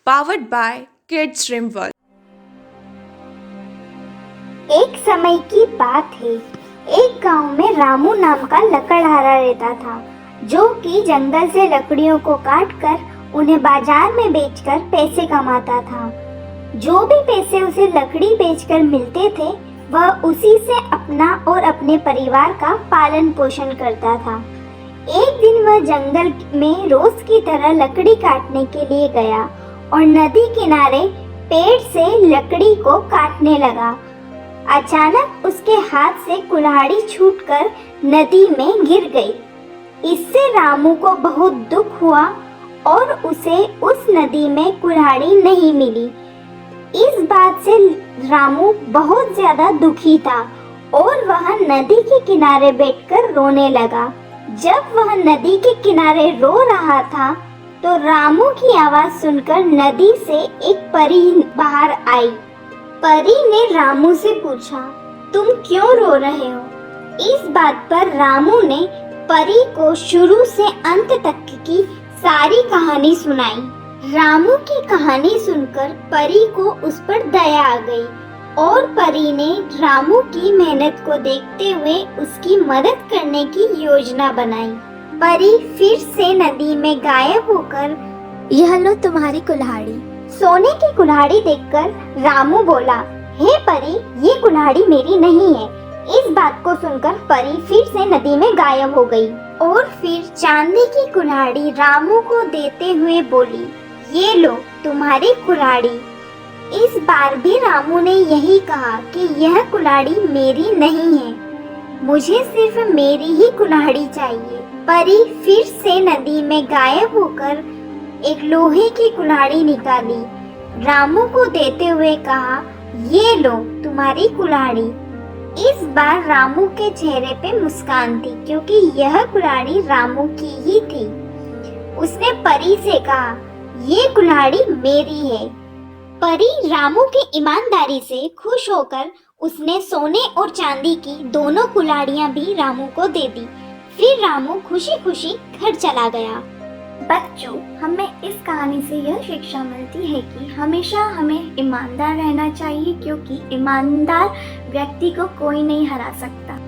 powered by Kids Dream World। एक समय की बात है। एक गांव में रामू नाम का लकड़हारा रहता था, जो कि जंगल से लकड़ियों को काटकर उन्हें बाजार में बेचकर पैसे कमाता था। जो भी पैसे उसे लकड़ी बेचकर मिलते थे, वह उसी से अपना और अपने परिवार का पालन पोषण करता था। एक दिन वह जंगल में रोज की तरह लकड़ी काटने के लिए गया और नदी किनारे पेड़ से लकड़ी को काटने लगा। अचानक उसके हाथ से कुल्हाड़ी छूटकर नदी में गिर गई। इससे रामू को बहुत दुख हुआ और उसे उस नदी में कुल्हाड़ी नहीं मिली। इस बात से रामू बहुत ज्यादा दुखी था और वह नदी के किनारे बैठकर रोने लगा। जब वह नदी के किनारे रो रहा था, तो रामू की आवाज सुनकर नदी से एक परी बाहर आई। परी ने रामू से पूछा, तुम क्यों रो रहे हो? इस बात पर रामू ने परी को शुरू से अंत तक की सारी कहानी सुनाई। रामू की कहानी सुनकर परी को उस पर दया आ गई और परी ने रामू की मेहनत को देखते हुए उसकी मदद करने की योजना बनाई। परी फिर से नदी में गायब होकर, यह लो तुम्हारी कुल्हाड़ी। सोने की कुल्हाड़ी देखकर रामू बोला, हे परी, ये कुल्हाड़ी मेरी नहीं है। इस बात को सुनकर परी फिर से नदी में गायब हो गई और फिर चांदी की कुल्हाड़ी रामू को देते हुए बोली, ये लो तुम्हारी कुल्हाड़ी। इस बार भी रामू ने यही कहा कि यह कुल्हाड़ी मेरी नहीं है, मुझे सिर्फ मेरी ही कुल्हाड़ी चाहिए। परी फिर से नदी में गायब होकर एक लोहे की कुल्हाड़ी निकाली, रामू को देते हुए कहा, ये लो तुम्हारी कुल्हाड़ी। इस बार रामू के चेहरे पे मुस्कान थी, क्योंकि यह कुल्हाड़ी रामू की ही थी। उसने परी से कहा, ये कुल्हाड़ी मेरी है। परी रामू की ईमानदारी से खुश होकर उसने सोने और चांदी की दोनों कुल्हाड़ियां भी रामू को दे दी। फिर रामू खुशी खुशी घर चला गया। बच्चों, हमें इस कहानी से यह शिक्षा मिलती है कि हमेशा हमें ईमानदार रहना चाहिए, क्योंकि ईमानदार व्यक्ति को कोई नहीं हरा सकता।